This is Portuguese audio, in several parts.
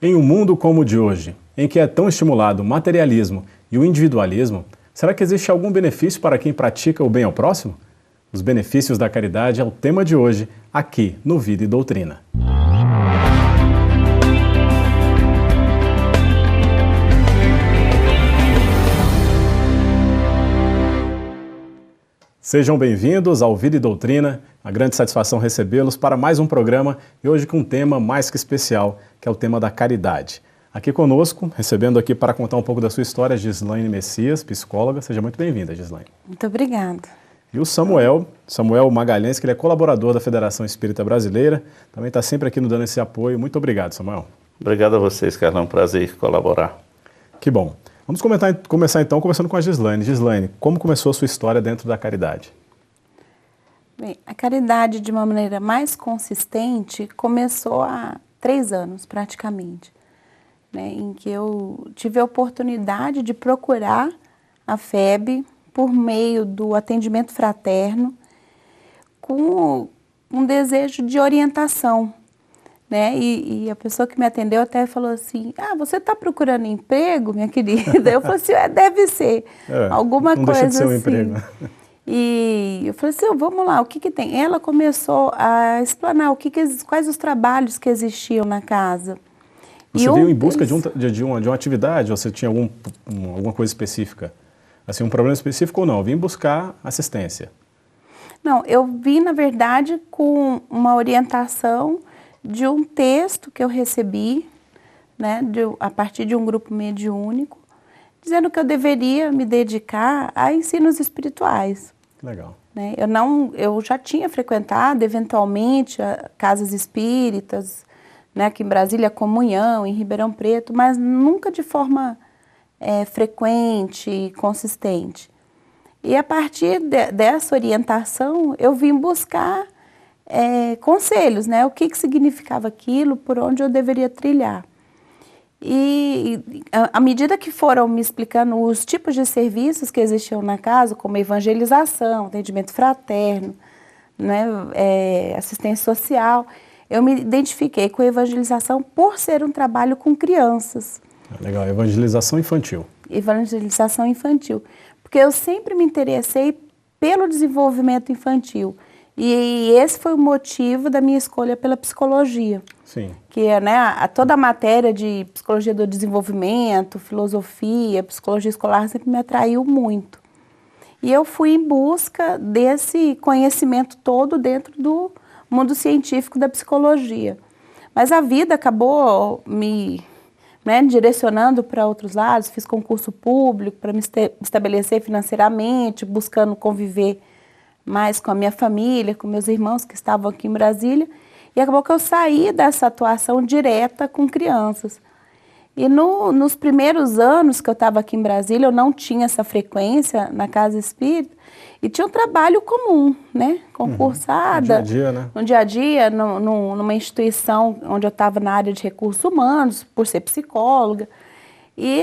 Em um mundo como o de hoje, em que é tão estimulado o materialismo e o individualismo, será que existe algum benefício para quem pratica o bem ao próximo? Os benefícios da caridade é o tema de hoje, aqui no Vida e Doutrina. Sejam bem-vindos ao Vida e Doutrina, uma grande satisfação recebê-los para mais um programa e hoje com um tema mais que especial, que é o tema da caridade. Aqui conosco, recebendo aqui para contar um pouco da sua história, Gislaine Messias, psicóloga. Seja muito bem-vinda, Gislaine. Muito obrigada. E o Samuel Magalhães, que ele é colaborador da Federação Espírita Brasileira, também está sempre aqui nos dando esse apoio. Muito obrigado, Samuel. Obrigado a vocês, Carlão. É um prazer colaborar. Que bom. Vamos começar então conversando com a Gislaine. Gislaine, como começou a sua história dentro da caridade? Bem, a caridade, de uma maneira mais consistente, começou há 3 anos, praticamente, né, em que eu tive a oportunidade de procurar a FEB por meio do atendimento fraterno, com um desejo de orientação. Né? E a pessoa que me atendeu até falou assim, você está procurando emprego, minha querida? Eu falei assim, deve ser, alguma não coisa deixa de ser um assim. emprego. E eu falei assim, vamos lá, o que tem? Ela começou a explanar quais os trabalhos que existiam na casa. Você veio em busca de uma atividade, ou você tinha alguma coisa específica? Assim, um problema específico ou não? Eu vim buscar assistência. Não, eu vim, na verdade, com uma orientação de um texto que eu recebi, né, a partir de um grupo mediúnico, dizendo que eu deveria me dedicar a ensinos espirituais. Legal. Né? Eu já tinha frequentado, eventualmente, casas espíritas, né, aqui em Brasília, Comunhão, em Ribeirão Preto, mas nunca de forma frequente e consistente. E a partir dessa orientação, eu vim buscar conselhos, né? O que significava aquilo, por onde eu deveria trilhar. E à medida que foram me explicando os tipos de serviços que existiam na casa, como evangelização, atendimento fraterno, né? Assistência social, eu me identifiquei com a evangelização por ser um trabalho com crianças. Legal, evangelização infantil. Evangelização infantil, porque eu sempre me interessei pelo desenvolvimento infantil. E esse foi o motivo da minha escolha pela psicologia. Sim. Que é, né, toda a matéria de psicologia do desenvolvimento, filosofia, psicologia escolar sempre me atraiu muito. E eu fui em busca desse conhecimento todo dentro do mundo científico da psicologia. Mas a vida acabou me direcionando para outros lados. Fiz concurso público para me estabelecer financeiramente, buscando conviver mais com a minha família, com meus irmãos que estavam aqui em Brasília, e acabou que eu saí dessa atuação direta com crianças. E nos primeiros anos que eu estava aqui em Brasília, eu não tinha essa frequência na casa espírita, e tinha um trabalho comum, né, concursada, no dia a dia, né? No dia a dia, numa instituição onde eu estava na área de recursos humanos, por ser psicóloga, e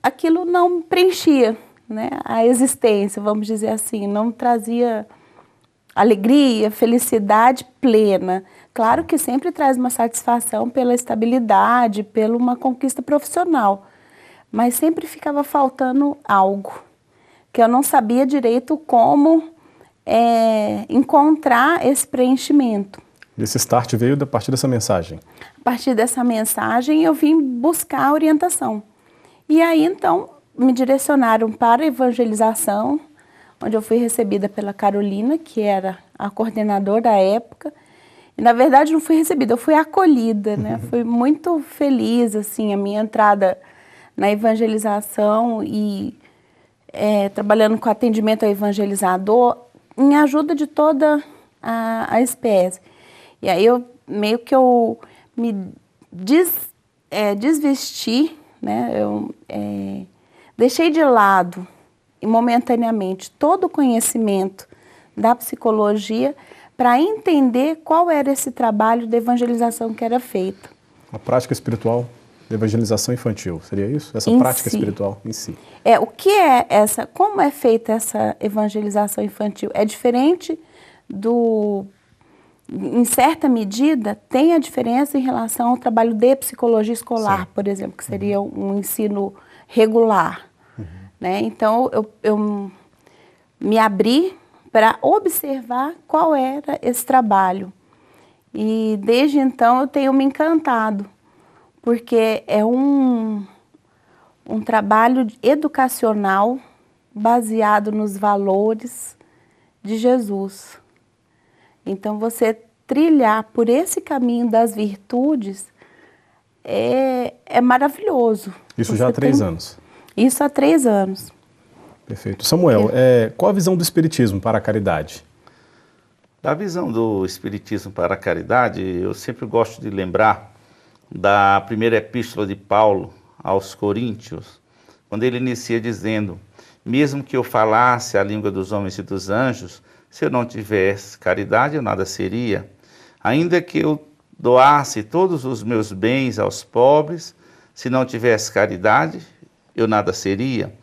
aquilo não me preenchia, né, a existência, vamos dizer assim, não trazia alegria, felicidade plena. Claro que sempre traz uma satisfação pela estabilidade, pela uma conquista profissional, mas sempre ficava faltando algo, que eu não sabia direito como encontrar esse preenchimento. Esse start veio a partir dessa mensagem? A partir dessa mensagem eu vim buscar orientação. E aí então me direcionaram para a evangelização, onde eu fui recebida pela Carolina, que era a coordenadora da época. E, na verdade, não fui recebida, eu fui acolhida, né? Fui muito feliz, assim, a minha entrada na evangelização e trabalhando com atendimento ao evangelizador, em ajuda de toda a espécie. E aí, meio que eu me desvesti, né? Eu deixei de lado, momentaneamente, todo o conhecimento da psicologia para entender qual era esse trabalho de evangelização que era feito. A prática espiritual de evangelização infantil, seria isso? Essa prática espiritual em si. O que é como é feita essa evangelização infantil? É diferente em certa medida, tem a diferença em relação ao trabalho de psicologia escolar, Sim. por exemplo, que seria um ensino regular. Né? Então, eu me abri para observar qual era esse trabalho. E desde então eu tenho me encantado, porque é um trabalho educacional baseado nos valores de Jesus. Então você trilhar por esse caminho das virtudes é maravilhoso. Isso Você já há 3 anos. Isso há 3 anos. Perfeito. Samuel, qual a visão do Espiritismo para a caridade? Da visão do Espiritismo para a caridade, eu sempre gosto de lembrar da primeira epístola de Paulo aos Coríntios, quando ele inicia dizendo: mesmo que eu falasse a língua dos homens e dos anjos, se eu não tivesse caridade, eu nada seria. Ainda que eu doasse todos os meus bens aos pobres, se não tivesse caridade, eu nada seria.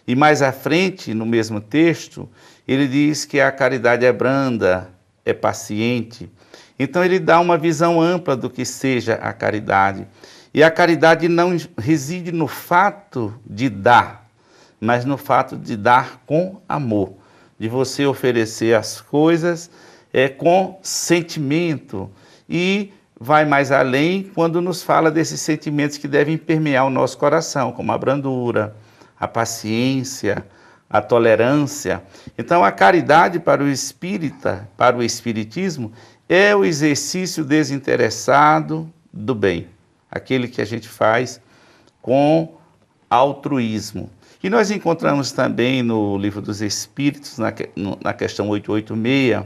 E mais à frente, no mesmo texto, ele diz que a caridade é branda, é paciente. Então ele dá uma visão ampla do que seja a caridade. E a caridade não reside no fato de dar, mas no fato de dar com amor, de você oferecer as coisas com sentimento. E vai mais além quando nos fala desses sentimentos que devem permear o nosso coração, como a brandura, a paciência, a tolerância. Então a caridade para o espírita, para o espiritismo, é o exercício desinteressado do bem, aquele que a gente faz com altruísmo. E nós encontramos também no Livro dos Espíritos, na questão 886,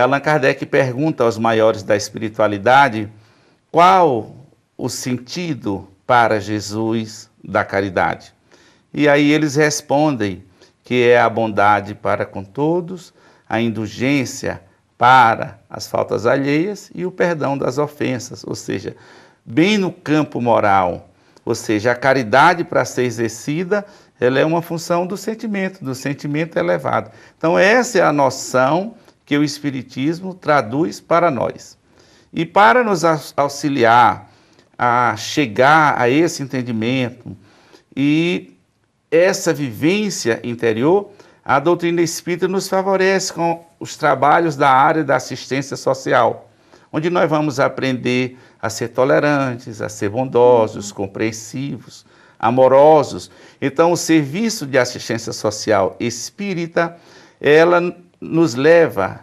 Allan Kardec pergunta aos maiores da espiritualidade qual o sentido para Jesus da caridade. E aí eles respondem que é a bondade para com todos, a indulgência para as faltas alheias e o perdão das ofensas, ou seja, bem no campo moral. Ou seja, a caridade, para ser exercida, ela é uma função do sentimento elevado. Então essa é a noção que o Espiritismo traduz para nós. E para nos auxiliar a chegar a esse entendimento e essa vivência interior, a doutrina espírita nos favorece com os trabalhos da área da assistência social, onde nós vamos aprender a ser tolerantes, a ser bondosos, compreensivos, amorosos. Então, o serviço de assistência social espírita, ela nos leva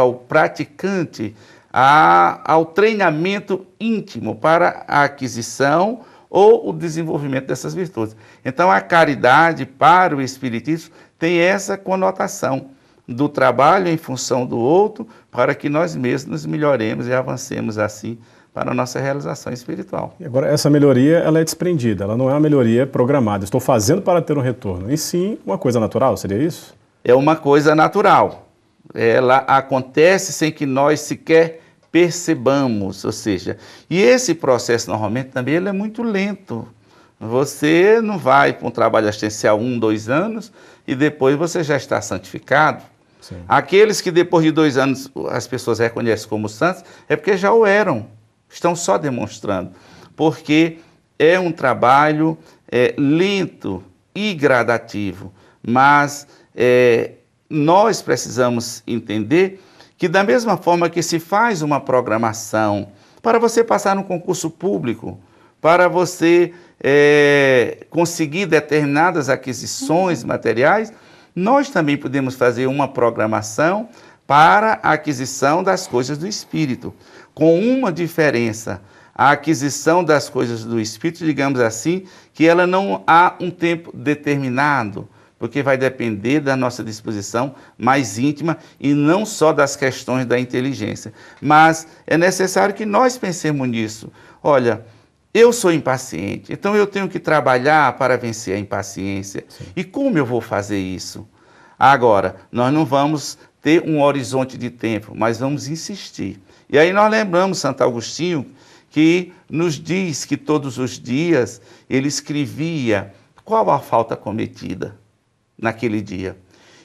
o praticante ao treinamento íntimo para a aquisição ou o desenvolvimento dessas virtudes. Então, a caridade para o espiritismo tem essa conotação do trabalho em função do outro, para que nós mesmos nos melhoremos e avancemos assim para a nossa realização espiritual. E agora, essa melhoria, ela é desprendida, ela não é uma melhoria programada. Estou fazendo para ter um retorno, e sim uma coisa natural, seria isso? É uma coisa natural. Ela acontece sem que nós sequer percebamos, ou seja, e esse processo normalmente também ele é muito lento. Você não vai para um trabalho assistencial 1, 2 anos e depois você já está santificado. Sim. Aqueles que depois de 2 anos as pessoas reconhecem como santos, é porque já o eram, estão só demonstrando, porque é um trabalho lento e gradativo, mas nós precisamos entender que da mesma forma que se faz uma programação para você passar no concurso público, para você conseguir determinadas aquisições materiais, nós também podemos fazer uma programação para a aquisição das coisas do Espírito, com uma diferença. A aquisição das coisas do Espírito, digamos assim, que ela não há um tempo determinado, porque vai depender da nossa disposição mais íntima e não só das questões da inteligência. Mas é necessário que nós pensemos nisso. Olha, eu sou impaciente, então eu tenho que trabalhar para vencer a impaciência. Sim. E como eu vou fazer isso? Agora, nós não vamos ter um horizonte de tempo, mas vamos insistir. E aí nós lembramos Santo Agostinho, que nos diz que todos os dias ele escrevia qual a falta cometida naquele dia.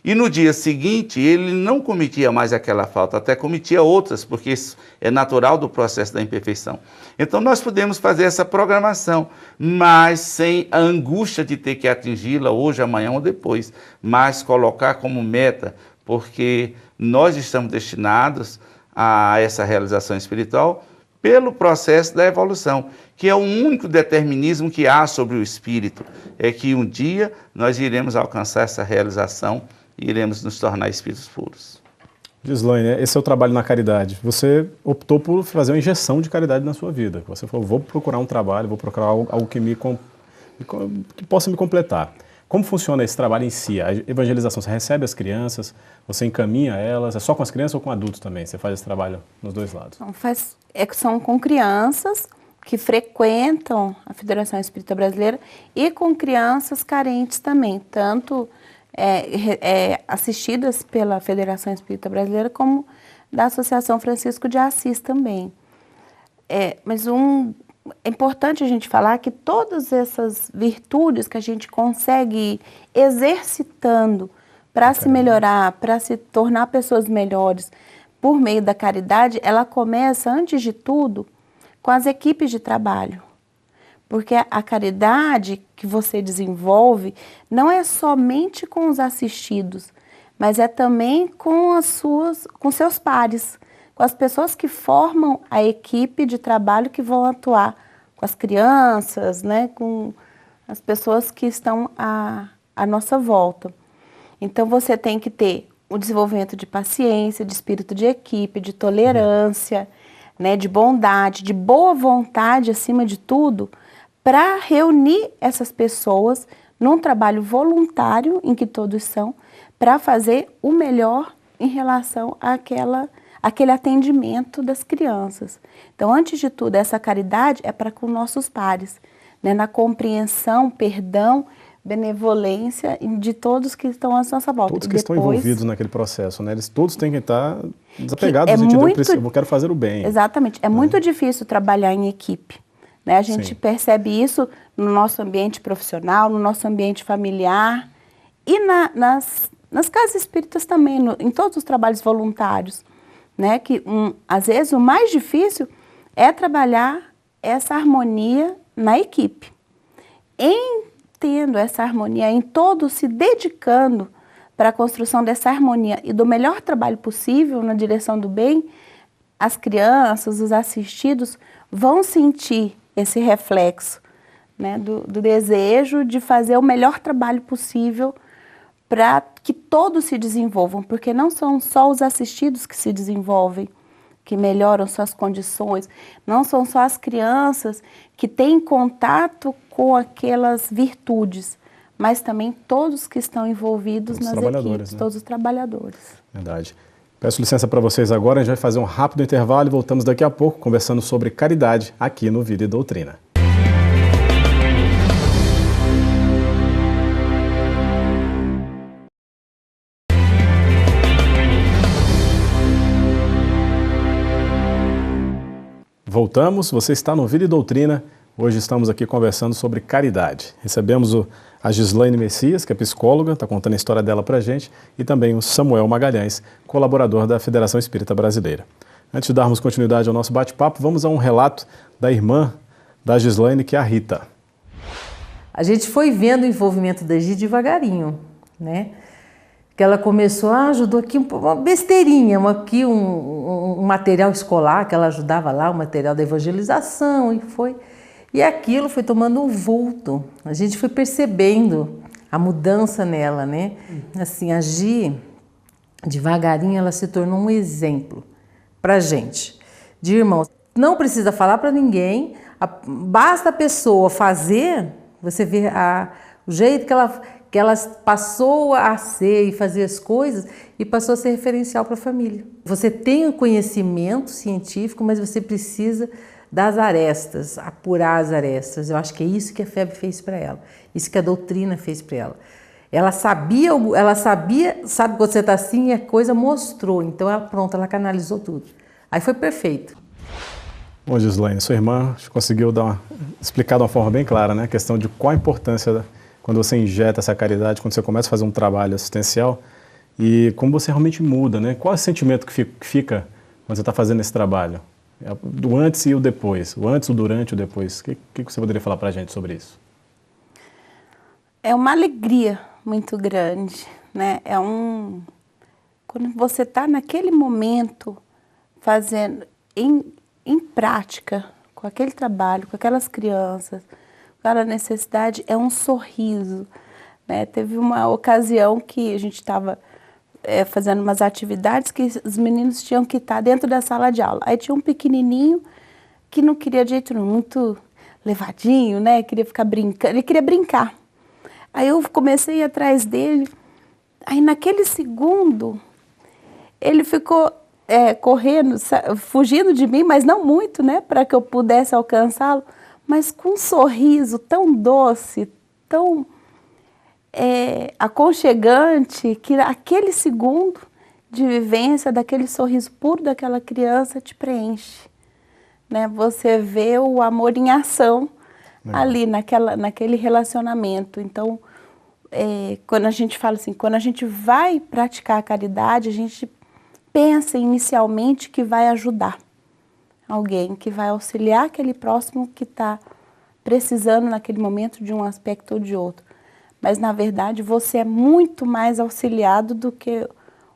E no dia seguinte, ele não cometia mais aquela falta, até cometia outras, porque isso é natural do processo da imperfeição. Então, nós podemos fazer essa programação, mas sem a angústia de ter que atingi-la hoje, amanhã ou depois, mas colocar como meta, porque nós estamos destinados a essa realização espiritual pelo processo da evolução, que é o único determinismo que há sobre o espírito, é que um dia nós iremos alcançar essa realização e iremos nos tornar espíritos puros. Gislaine, esse é o trabalho na caridade. Você optou por fazer uma injeção de caridade na sua vida. Você falou, vou procurar um trabalho, vou procurar algo que que possa me completar. Como funciona esse trabalho em si? A evangelização, você recebe as crianças, você encaminha elas, é só com as crianças ou com adultos também? Você faz esse trabalho nos dois lados? São com crianças que frequentam a Federação Espírita Brasileira e com crianças carentes também, tanto assistidas pela Federação Espírita Brasileira como da Associação Francisco de Assis também. Mas é importante a gente falar que todas essas virtudes que a gente consegue ir exercitando para se melhorar, para se tornar pessoas melhores por meio da caridade, ela começa, antes de tudo, com as equipes de trabalho. Porque a caridade que você desenvolve não é somente com os assistidos, mas é também com seus pares, com as pessoas que formam a equipe de trabalho que vão atuar com as crianças, né, com as pessoas que estão à nossa volta. Então, você tem que ter o desenvolvimento de paciência, de espírito de equipe, de tolerância, né, de bondade, de boa vontade, acima de tudo, para reunir essas pessoas num trabalho voluntário, em que todos são, para fazer o melhor em relação àquele atendimento das crianças. Então, antes de tudo, essa caridade é para com nossos pares, né, na compreensão, perdão, benevolência de todos que estão à nossa volta. Todos que estão envolvidos naquele processo, né? Eles todos têm que estar desapegados no sentido eu quero fazer o bem. Exatamente. É muito difícil trabalhar em equipe, né? A gente percebe isso no nosso ambiente profissional, no nosso ambiente familiar e nas casas espíritas também, em todos os trabalhos voluntários, né? Que às vezes o mais difícil é trabalhar essa harmonia na equipe. Tendo essa harmonia, em todos se dedicando para a construção dessa harmonia e do melhor trabalho possível na direção do bem, as crianças, os assistidos vão sentir esse reflexo, né, do desejo de fazer o melhor trabalho possível para que todos se desenvolvam, porque não são só os assistidos que se desenvolvem, que melhoram suas condições, não são só as crianças que têm contato com aquelas virtudes, mas também todos que estão envolvidos nas equipes, né? Todos os trabalhadores. Verdade. Peço licença para vocês agora, a gente vai fazer um rápido intervalo e voltamos daqui a pouco conversando sobre caridade aqui no Vida e Doutrina. Voltamos, você está no Vida e Doutrina. Hoje estamos aqui conversando sobre caridade. Recebemos a Gislaine Messias, que é psicóloga, está contando a história dela para a gente, e também o Samuel Magalhães, colaborador da Federação Espírita Brasileira. Antes de darmos continuidade ao nosso bate-papo, vamos a um relato da irmã da Gislaine, que é a Rita. A gente foi vendo o envolvimento da Gi devagarinho, né? Que ela começou, ajudou aqui uma besteirinha, um material escolar, que ela ajudava lá, o material da evangelização, e aquilo foi tomando um vulto. A gente foi percebendo a mudança nela, né? Assim, a Gi, devagarinho, ela se tornou um exemplo pra gente, de irmãos. Não precisa falar para ninguém, basta a pessoa fazer, você vê o jeito que ela passou a ser e fazer as coisas e passou a ser referencial para a família. Você tem o conhecimento científico, mas você precisa das arestas, apurar as arestas. Eu acho que é isso que a FEB fez para ela, isso que a doutrina fez para ela. Ela sabia, sabe quando você está assim e a coisa mostrou, então ela canalizou tudo. Aí foi perfeito. Bom, Gislaine, sua irmã conseguiu explicar de uma forma bem clara, né, a questão de qual a importância quando você injeta essa caridade, quando você começa a fazer um trabalho assistencial, e como você realmente muda, né? Qual é o sentimento que fica quando você está fazendo esse trabalho? Do antes e o depois, o antes, o durante e o depois. O que você poderia falar para a gente sobre isso? É uma alegria muito grande, né? Quando você está naquele momento fazendo em prática, com aquele trabalho, com aquelas crianças, com aquela necessidade, é um sorriso, né? Teve uma ocasião que a gente estava fazendo umas atividades que os meninos tinham que estar dentro da sala de aula. Aí tinha um pequenininho que não queria de jeito nenhum, muito levadinho, né? Queria ficar brincando, ele queria brincar. Aí eu comecei a ir atrás dele, aí naquele segundo ele ficou correndo, fugindo de mim, mas não muito, né? Para que eu pudesse alcançá-lo, mas com um sorriso tão doce, tão aconchegante, que aquele segundo de vivência, daquele sorriso puro daquela criança te preenche, né? Você vê o amor em ação ali naquele relacionamento. Então, quando a gente fala assim, quando a gente vai praticar a caridade, a gente pensa inicialmente que vai ajudar alguém, que vai auxiliar aquele próximo que está precisando naquele momento de um aspecto ou de outro. Mas, na verdade, você é muito mais auxiliado do que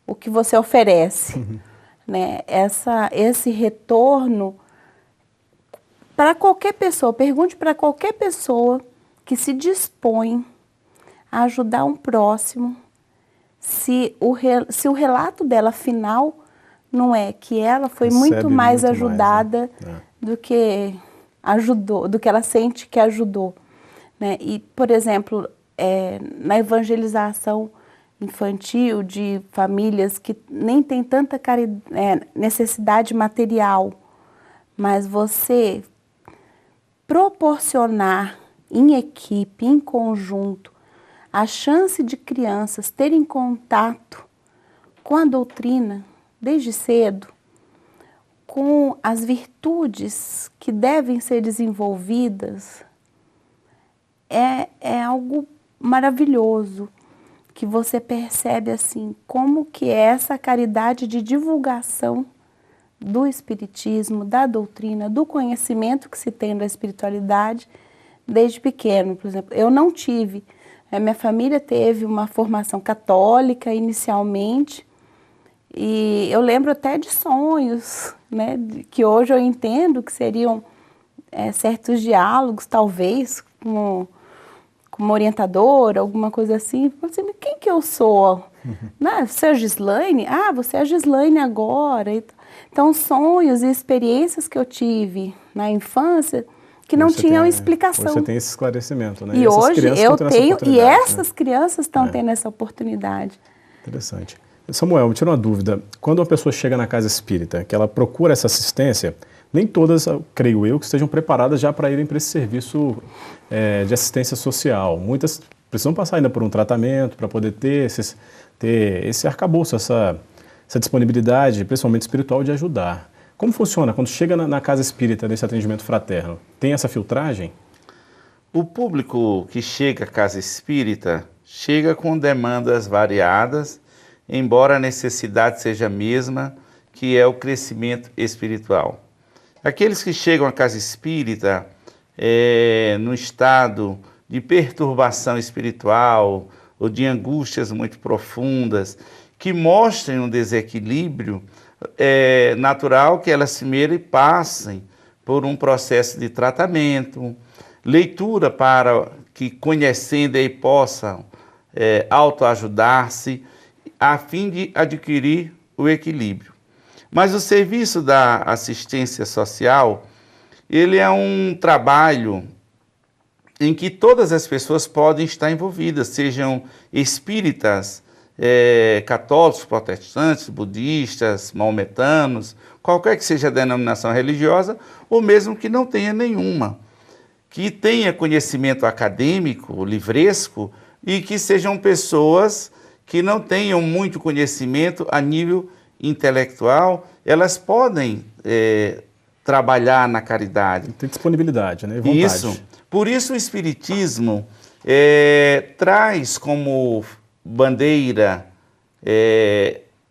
o que você oferece. Né? Esse retorno, para qualquer pessoa, pergunte para qualquer pessoa que se dispõe a ajudar um próximo, se o relato dela final não é que ela foi muito mais ajudada do que ajudou, do que ela sente que ajudou. Né? E, por exemplo, na evangelização infantil de famílias que nem tem tanta necessidade material, mas você proporcionar em equipe, em conjunto, a chance de crianças terem contato com a doutrina desde cedo, com as virtudes que devem ser desenvolvidas, é algo maravilhoso, que você percebe assim, como que é essa caridade de divulgação do espiritismo, da doutrina, do conhecimento que se tem da espiritualidade desde pequeno. Por exemplo, eu não tive, minha família teve uma formação católica inicialmente, e eu lembro até de sonhos, né, que hoje eu entendo que seriam certos diálogos, talvez, com uma orientadora, alguma coisa assim. Eu falei assim, quem que eu sou? Né? Você é a Gislaine? Ah, você é a Gislaine agora. Então, sonhos e experiências que eu tive na infância que não tinham explicação. Hoje você tem esse esclarecimento, né? E hoje eu tenho, e essas crianças estão tendo essa oportunidade. Interessante. Samuel, me tira uma dúvida. Quando uma pessoa chega na casa espírita, que ela procura essa assistência, nem todas, creio eu, que estejam preparadas já para irem para esse serviço de assistência social. Muitas precisam passar ainda por um tratamento para poder ter esse arcabouço, essa disponibilidade, principalmente espiritual, de ajudar. Como funciona quando chega na casa espírita, nesse atendimento fraterno? Tem essa filtragem? O público que chega à casa espírita chega com demandas variadas, embora a necessidade seja a mesma, que é o crescimento espiritual. Aqueles que chegam à casa espírita no estado de perturbação espiritual ou de angústias muito profundas, que mostrem um desequilíbrio, é natural que elas primeiro passem por um processo de tratamento, leitura para que, conhecendo aí, possam autoajudar-se, a fim de adquirir o equilíbrio. Mas o serviço da assistência social, ele é um trabalho em que todas as pessoas podem estar envolvidas, sejam espíritas, católicos, protestantes, budistas, maometanos, qualquer que seja a denominação religiosa, ou mesmo que não tenha nenhuma, que tenha conhecimento acadêmico, livresco, e que sejam pessoas que não tenham muito conhecimento a nível intelectual, elas podem trabalhar na caridade. Tem disponibilidade, né? Vontade. Isso. Por isso o Espiritismo traz como bandeira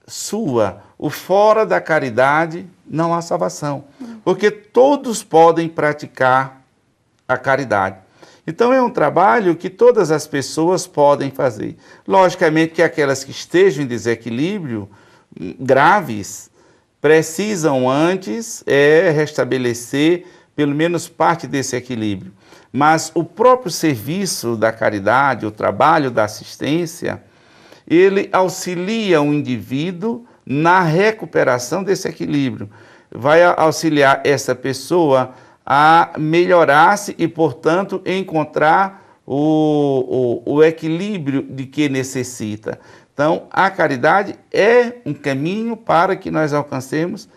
sua, o fora da caridade não há salvação, porque todos podem praticar a caridade. Então é um trabalho que todas as pessoas podem fazer. Logicamente que aquelas que estejam em desequilíbrio graves precisam antes restabelecer pelo menos parte desse equilíbrio. Mas o próprio serviço da caridade, o trabalho da assistência, ele auxilia o indivíduo na recuperação desse equilíbrio. Vai auxiliar essa pessoa a melhorar-se e, portanto, encontrar o equilíbrio de que necessita. Então, a caridade é um caminho para que nós alcancemos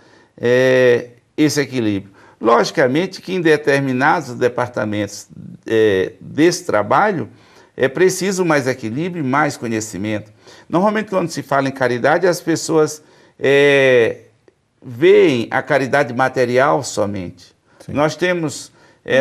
esse equilíbrio. Logicamente que em determinados departamentos desse trabalho é preciso mais equilíbrio e mais conhecimento. Normalmente, quando se fala em caridade, as pessoas veem a caridade material somente. Sim. Nós temos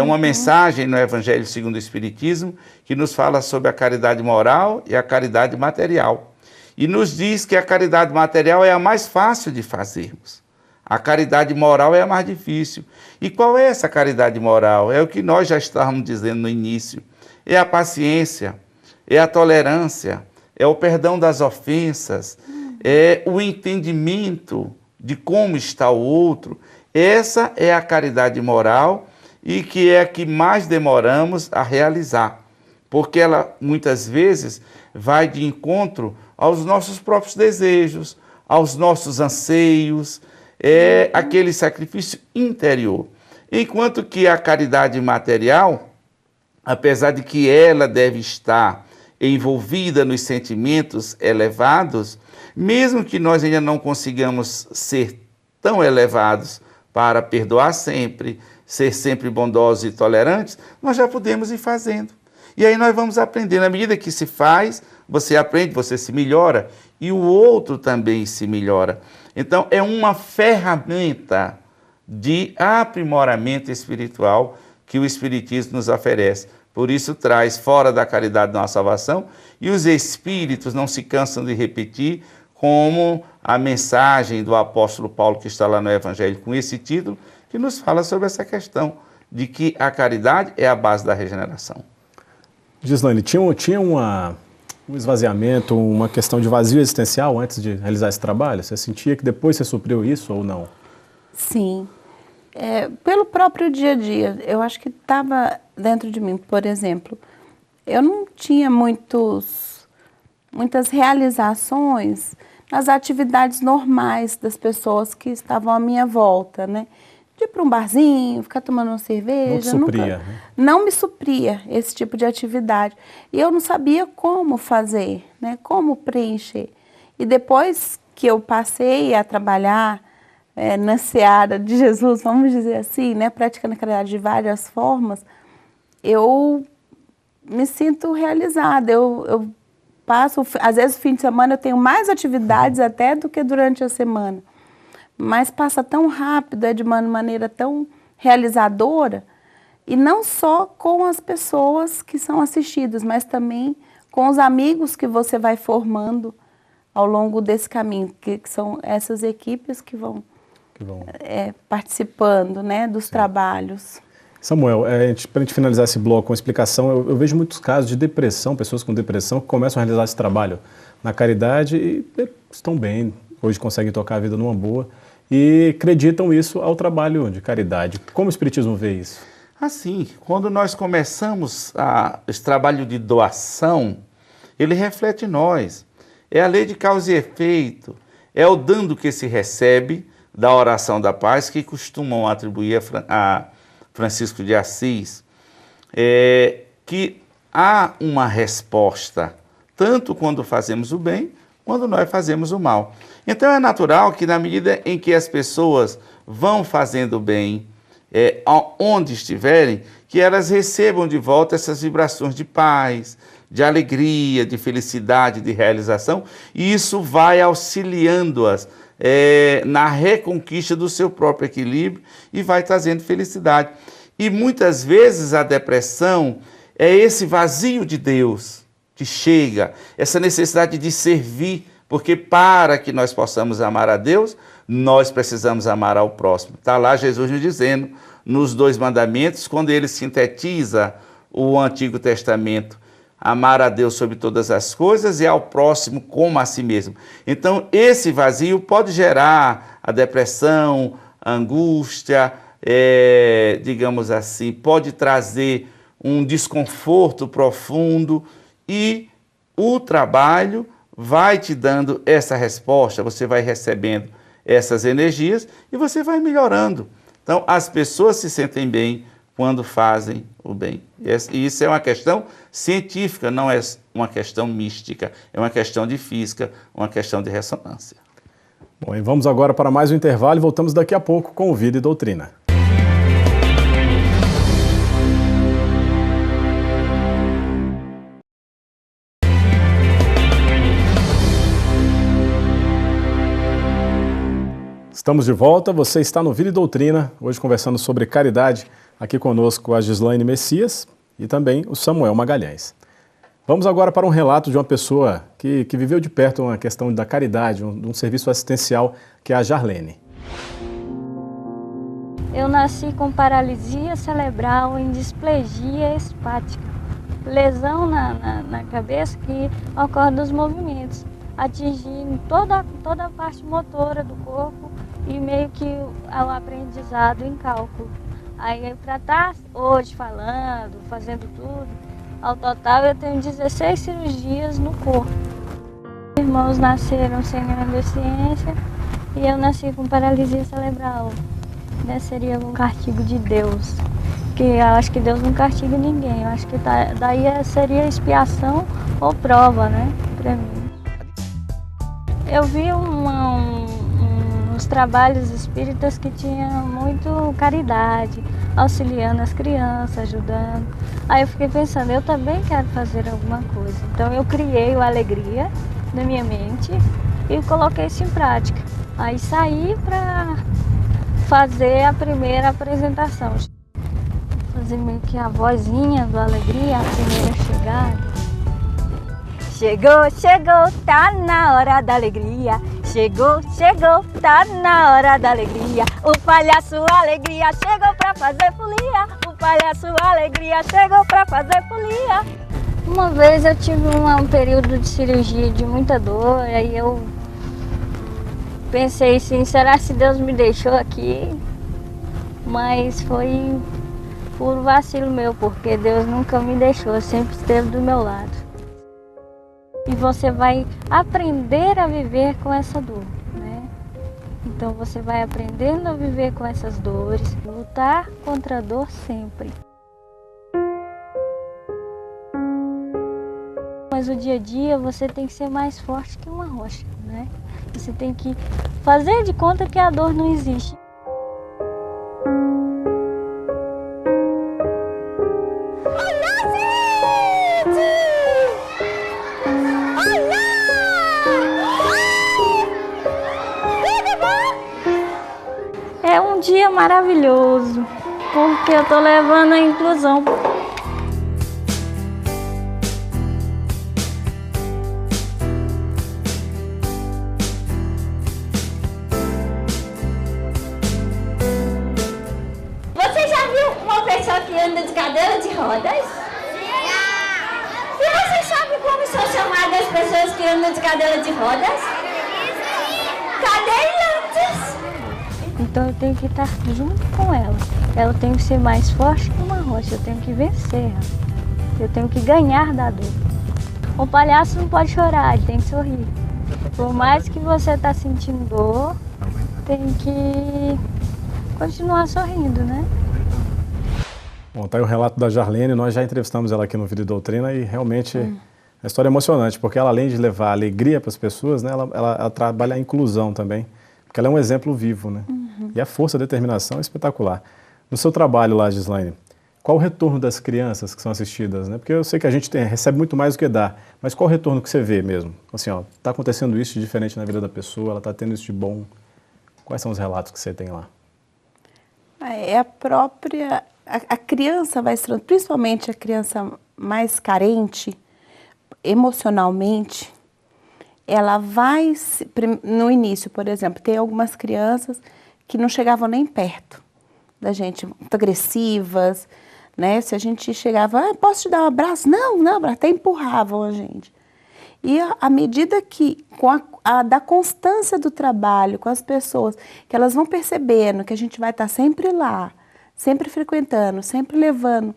uma mensagem no Evangelho segundo o Espiritismo que nos fala sobre a caridade moral e a caridade material. E nos diz que a caridade material é a mais fácil de fazermos. A caridade moral é a mais difícil. E qual é essa caridade moral? É o que nós já estávamos dizendo no início. É a paciência, é a tolerância, é o perdão das ofensas, é o entendimento de como está o outro. Essa é a caridade moral e que é a que mais demoramos a realizar, porque ela muitas vezes vai de encontro aos nossos próprios desejos, aos nossos anseios, é aquele sacrifício interior. Enquanto que a caridade material, apesar de que ela deve estar envolvida nos sentimentos elevados, mesmo que nós ainda não consigamos ser tão elevados para perdoar sempre, ser sempre bondosos e tolerantes, nós já podemos ir fazendo. E aí nós vamos aprendendo. À medida que se faz, você aprende, você se melhora e o outro também se melhora. Então é uma ferramenta de aprimoramento espiritual que o Espiritismo nos oferece. Por isso traz fora da caridade não há salvação, e os Espíritos não se cansam de repetir, como a mensagem do apóstolo Paulo que está lá no Evangelho com esse título, que nos fala sobre essa questão de que a caridade é a base da regeneração. Gislaine, tinha um esvaziamento, uma questão de vazio existencial antes de realizar esse trabalho? Você sentia que depois você supriu isso ou não? Sim. Pelo próprio dia a dia, eu acho que estava dentro de mim. Por exemplo, eu não tinha muitas realizações nas atividades normais das pessoas que estavam à minha volta, né? De ir para um barzinho, ficar tomando uma cerveja. Não me supria esse tipo de atividade. E eu não sabia como fazer, né? Como preencher. E depois que eu passei a trabalhar na seara de Jesus, vamos dizer assim, né? Praticando a caridade de várias formas, eu me sinto realizada. Eu passo, às vezes, no fim de semana eu tenho mais atividades até do que durante a semana. Mas passa tão rápido, de uma maneira tão realizadora, e não só com as pessoas que são assistidas, mas também com os amigos que você vai formando ao longo desse caminho, que são essas equipes que vão participando, né, dos trabalhos. Samuel, para a gente finalizar esse bloco com explicação, eu vejo muitos casos de depressão, pessoas com depressão que começam a realizar esse trabalho na caridade e estão bem, hoje conseguem tocar a vida numa boa e acreditam isso ao trabalho de caridade. Como o Espiritismo vê isso? Assim, quando nós começamos esse trabalho de doação, ele reflete em nós. É a lei de causa e efeito, é o dando que se recebe da oração da paz que costumam atribuir a Francisco de Assis, que há uma resposta, tanto quando fazemos o bem, quando nós fazemos o mal. Então é natural que na medida em que as pessoas vão fazendo o bem, onde estiverem, que elas recebam de volta essas vibrações de paz, de alegria, de felicidade, de realização, e isso vai auxiliando-as na reconquista do seu próprio equilíbrio e vai trazendo felicidade. E muitas vezes a depressão é esse vazio de Deus que chega, essa necessidade de servir Porque para que nós possamos amar a Deus, nós precisamos amar ao próximo. Está lá Jesus nos dizendo, nos 2 mandamentos, quando ele sintetiza o Antigo Testamento, amar a Deus sobre todas as coisas e ao próximo como a si mesmo. Então, esse vazio pode gerar a depressão, a angústia, digamos assim, pode trazer um desconforto profundo, e o trabalho vai te dando essa resposta, você vai recebendo essas energias e você vai melhorando. Então, as pessoas se sentem bem quando fazem o bem. E isso é uma questão científica, não é uma questão mística, é uma questão de física, uma questão de ressonância. Bom, e vamos agora para mais um intervalo e voltamos daqui a pouco com o Vida e Doutrina. Estamos de volta, você está no Vida e Doutrina, hoje conversando sobre caridade, aqui conosco a Gislaine Messias e também o Samuel Magalhães. Vamos agora para um relato de uma pessoa que viveu de perto uma questão da caridade, um serviço assistencial, que é a Jarlene. Eu nasci com paralisia cerebral em displegia espática, lesão na cabeça que ocorre dos movimentos, atingindo toda a parte motora do corpo e meio que o aprendizado em cálculo. Aí, para estar hoje falando, fazendo tudo, ao total eu tenho 16 cirurgias no corpo. Meus irmãos nasceram sem nenhuma deficiência e eu nasci com paralisia cerebral. Né? Seria um castigo de Deus, que eu acho que Deus não castiga ninguém. Eu acho que daí seria expiação ou prova, né, para mim. Eu vi uns trabalhos espíritas que tinham muito caridade, auxiliando as crianças, ajudando. Aí eu fiquei pensando, eu também quero fazer alguma coisa. Então eu criei o Alegria na minha mente e coloquei isso em prática. Aí saí para fazer a primeira apresentação. Fazer meio que a vozinha do Alegria, a primeira chegada. Chegou, tá na hora da alegria. Chegou, tá na hora da alegria. O palhaço Alegria chegou pra fazer folia. O palhaço Alegria chegou pra fazer folia. Uma vez eu tive um período de cirurgia de muita dor, aí eu pensei assim, será que Deus me deixou aqui? Mas foi por vacilo meu, porque Deus nunca me deixou, sempre esteve do meu lado. E você vai aprender a viver com essa dor, né? Então você vai aprendendo a viver com essas dores, lutar contra a dor sempre. Mas o dia a dia você tem que ser mais forte que uma rocha, né? Você tem que fazer de conta que a dor não existe. É um dia maravilhoso, porque eu tô levando a inclusão. Você já viu uma pessoa que anda de cadeira de rodas? E você sabe como são chamadas as pessoas que andam de cadeira de rodas? Cadeirantes! Então eu tenho que estar junto com ela. Ela tem que ser mais forte que uma rocha, eu tenho que vencer ela. Eu tenho que ganhar da dor. O palhaço não pode chorar, ele tem que sorrir. Por mais que você está sentindo dor, tem que continuar sorrindo, né? Bom, tá aí o relato da Jarlene, nós já entrevistamos ela aqui no Vida e Doutrina e realmente é uma história emocionante, porque ela, além de levar alegria para as pessoas, né, ela trabalha a inclusão também, porque ela é um exemplo vivo, né? E a força, a determinação é espetacular. No seu trabalho lá, Gislaine, qual o retorno das crianças que são assistidas, né? Porque eu sei que a gente recebe muito mais do que dá, mas qual o retorno que você vê mesmo? Assim, ó, tá acontecendo isso de diferente na vida da pessoa, ela tá tendo isso de bom. Quais são os relatos que você tem lá? É a própria... A criança vai se... Principalmente a criança mais carente, emocionalmente, ela vai, no início, por exemplo, tem algumas crianças que não chegavam nem perto da gente, muito agressivas, né? Se a gente chegava, posso te dar um abraço? Não, até empurravam a gente. E à medida que, da constância do trabalho com as pessoas, que elas vão percebendo que a gente vai estar sempre lá, sempre frequentando, sempre levando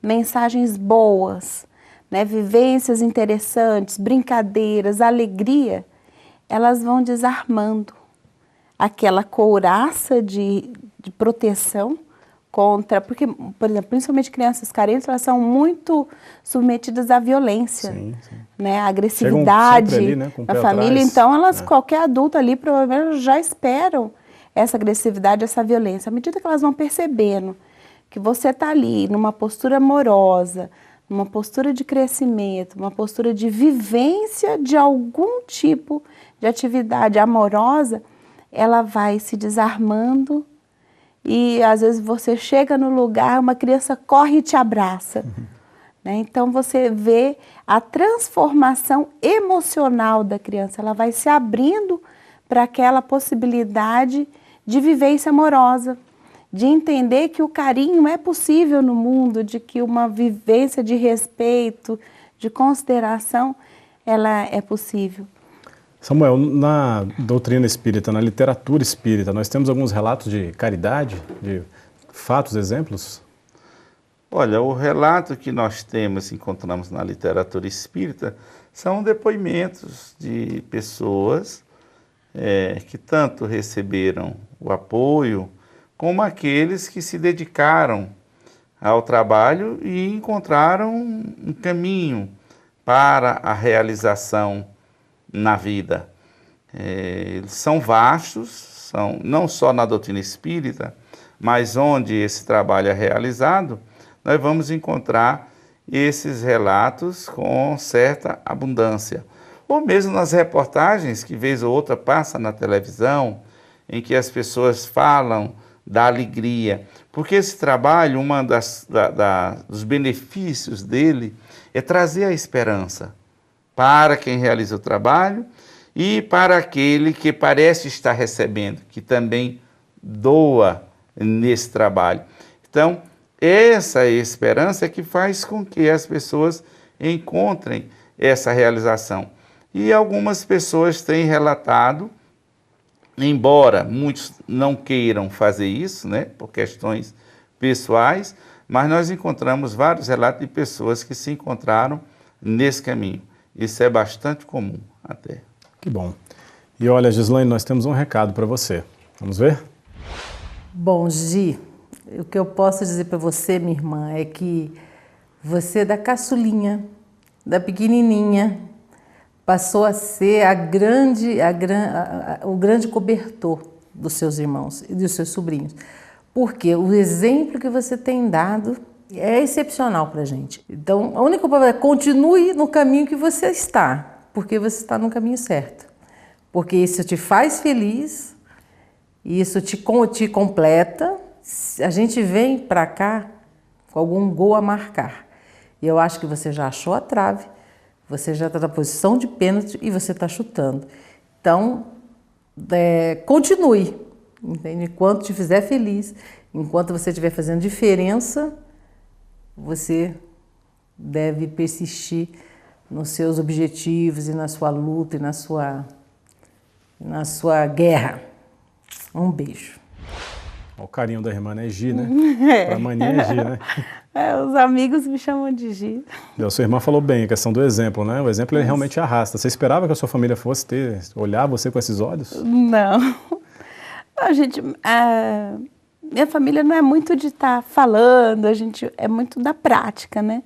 mensagens boas, né, vivências interessantes, brincadeiras, alegria, elas vão desarmando aquela couraça de proteção contra, porque, por exemplo, principalmente crianças carentes, elas são muito submetidas à violência, sim. Né, à agressividade ali, né, na família, atrás. Então elas, qualquer adulto ali, provavelmente já esperam essa agressividade, essa violência. À medida que elas vão percebendo que você está ali numa postura amorosa, numa postura de crescimento, uma postura de vivência de algum tipo de atividade amorosa, ela vai se desarmando e às vezes você chega no lugar, uma criança corre e te abraça. Né? Então você vê a transformação emocional da criança, ela vai se abrindo para aquela possibilidade de vivência amorosa, de entender que o carinho é possível no mundo, de que uma vivência de respeito, de consideração, ela é possível. Samuel, na doutrina espírita, na literatura espírita, nós temos alguns relatos de caridade, de fatos, exemplos? Olha, o relato que nós temos, encontramos na literatura espírita, são depoimentos de pessoas que tanto receberam o apoio, como aqueles que se dedicaram ao trabalho e encontraram um caminho para a realização na vida. Eles são vastos, são não só na doutrina espírita, mas onde esse trabalho é realizado, nós vamos encontrar esses relatos com certa abundância. Ou mesmo nas reportagens que vez ou outra passa na televisão, em que as pessoas falam da alegria, porque esse trabalho, dos benefícios dele é trazer a esperança para quem realiza o trabalho e para aquele que parece estar recebendo, que também doa nesse trabalho. Então, essa esperança é que faz com que as pessoas encontrem essa realização. E algumas pessoas têm relatado, embora muitos não queiram fazer isso, né, por questões pessoais, mas nós encontramos vários relatos de pessoas que se encontraram nesse caminho. Isso é bastante comum até. Que bom. E olha, Gislaine, nós temos um recado para você. Vamos ver? Bom, Gi, o que eu posso dizer para você, minha irmã, é que você da caçulinha, da pequenininha, passou a ser o grande cobertor dos seus irmãos e dos seus sobrinhos. Porque o exemplo que você tem dado é excepcional para a gente. Então, a única coisa é continue no caminho que você está, porque você está no caminho certo. Porque isso te faz feliz, isso te completa. A gente vem para cá com algum gol a marcar. E eu acho que você já achou a trave, você já está na posição de pênalti e você está chutando. Então, continue, entende? Enquanto te fizer feliz, enquanto você estiver fazendo diferença, você deve persistir nos seus objetivos e na sua luta e na sua guerra. Um beijo. O carinho da irmã é Gi, né? Pra maninha é Gi, né? Os amigos me chamam de Gi. A sua irmã falou bem a questão do exemplo, né? O exemplo ele realmente arrasta. Você esperava que a sua família fosse olhar você com esses olhos? Não. A gente, minha família não é muito de estar falando, a gente é muito da prática, né?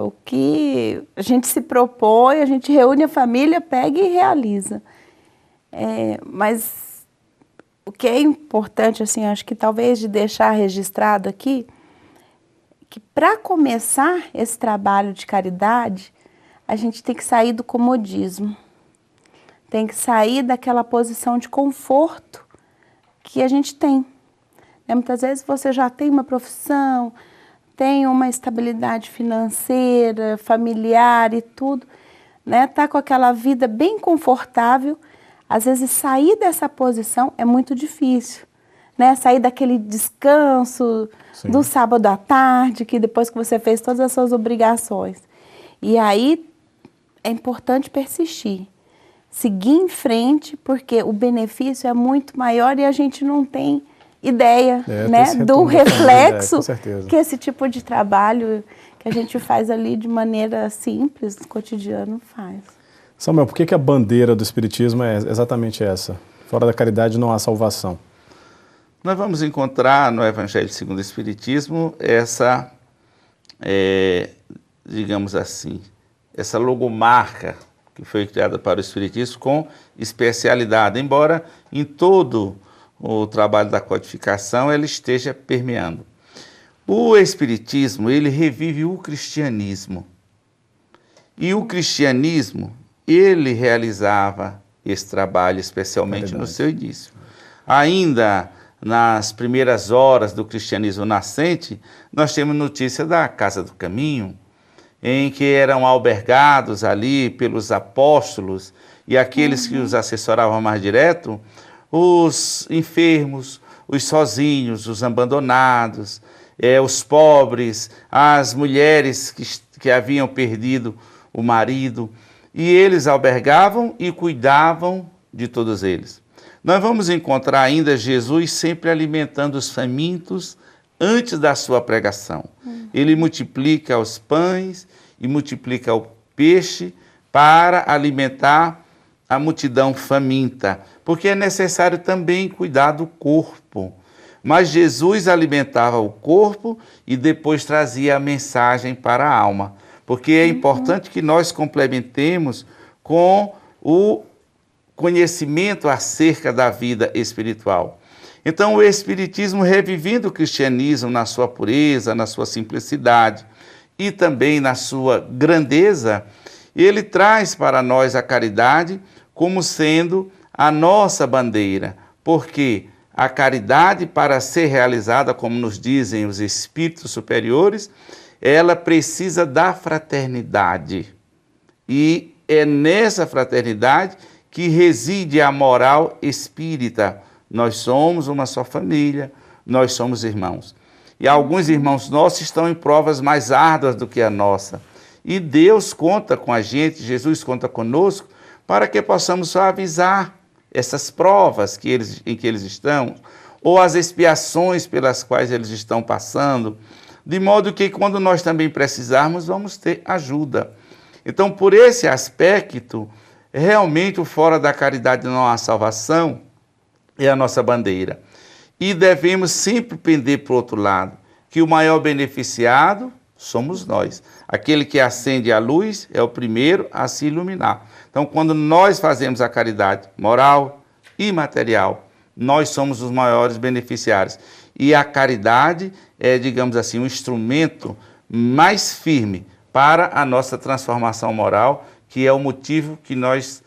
O que a gente se propõe, a gente reúne a família, pega e realiza. Mas o que é importante, assim, acho que talvez de deixar registrado aqui, que para começar esse trabalho de caridade, a gente tem que sair do comodismo, tem que sair daquela posição de conforto que a gente tem. Muitas vezes você já tem uma profissão, tem uma estabilidade financeira, familiar e tudo, né? Tá com aquela vida bem confortável, às vezes sair dessa posição é muito difícil, né? Sair daquele descanso Sim. do sábado à tarde, que depois que você fez todas as suas obrigações. E aí é importante persistir, seguir em frente, porque o benefício é muito maior e a gente não tem ideia, né, do reflexo que esse tipo de trabalho que a gente faz ali de maneira simples, no cotidiano, faz. Samuel, por que a bandeira do Espiritismo é exatamente essa? Fora da caridade não há salvação. Nós vamos encontrar no Evangelho segundo o Espiritismo essa, digamos assim, essa logomarca que foi criada para o Espiritismo com especialidade, embora em todo o trabalho da codificação ela esteja permeando. O Espiritismo, ele revive o cristianismo. E o cristianismo, ele realizava esse trabalho, especialmente no seu início. Ainda nas primeiras horas do cristianismo nascente, nós temos notícia da Casa do Caminho, em que eram albergados ali pelos apóstolos e aqueles que os assessoravam mais direto, os enfermos, os sozinhos, os abandonados, os pobres, as mulheres que haviam perdido o marido, e eles albergavam e cuidavam de todos eles. Nós vamos encontrar ainda Jesus sempre alimentando os famintos antes da sua pregação. Ele multiplica os pães e multiplica o peixe para alimentar a multidão faminta, porque é necessário também cuidar do corpo. Mas Jesus alimentava o corpo e depois trazia a mensagem para a alma, porque é importante que nós complementemos com o conhecimento acerca da vida espiritual. Então, o Espiritismo, revivendo o cristianismo na sua pureza, na sua simplicidade e também na sua grandeza, ele traz para nós a caridade como sendo a nossa bandeira, porque a caridade, para ser realizada, como nos dizem os espíritos superiores, ela precisa da fraternidade. E é nessa fraternidade que reside a moral espírita. Nós somos uma só família, nós somos irmãos. E alguns irmãos nossos estão em provas mais árduas do que a nossa. E Deus conta com a gente, Jesus conta conosco, para que possamos suavizar essas provas em que eles estão, ou as expiações pelas quais eles estão passando, de modo que quando nós também precisarmos, vamos ter ajuda. Então, por esse aspecto, realmente o fora da caridade não há salvação é a nossa bandeira. E devemos sempre pender para o outro lado, que o maior beneficiado somos nós. Aquele que acende a luz é o primeiro a se iluminar. Então, quando nós fazemos a caridade moral e material, nós somos os maiores beneficiários. E a caridade é, digamos assim, um instrumento mais firme para a nossa transformação moral, que é o motivo que nós,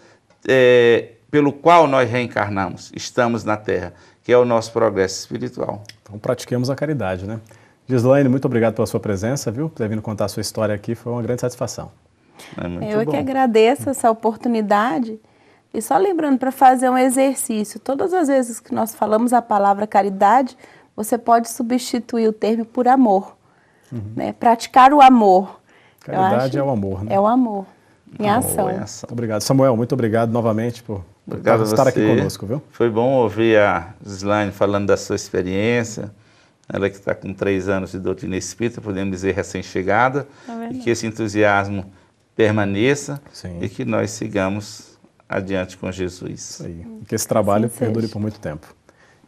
pelo qual nós reencarnamos, estamos na Terra, que é o nosso progresso espiritual. Então, pratiquemos a caridade, né? Gislaine, muito obrigado pela sua presença, viu? Por ter vindo contar a sua história aqui, foi uma grande satisfação. Eu que agradeço essa oportunidade. E só lembrando, para fazer um exercício, todas as vezes que nós falamos a palavra caridade, você pode substituir o termo por amor. Né? Praticar o amor. Caridade é o amor, né? É o amor, em ação. Muito obrigado. Samuel, muito obrigado novamente por estar aqui conosco, viu? Foi bom ouvir a Gislaine falando da sua experiência. Ela que está com 3 anos de doutrina espírita, podemos dizer recém-chegada, e que esse entusiasmo permaneça. Sim. E que nós sigamos adiante com Jesus. Isso aí. E que esse trabalho perdure por muito tempo.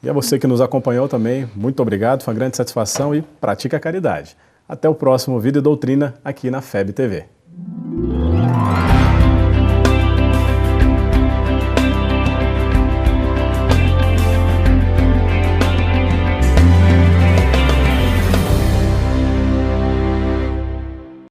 E a você que nos acompanhou também, muito obrigado, foi uma grande satisfação e pratique a caridade. Até o próximo Vida e Doutrina aqui na FEB TV.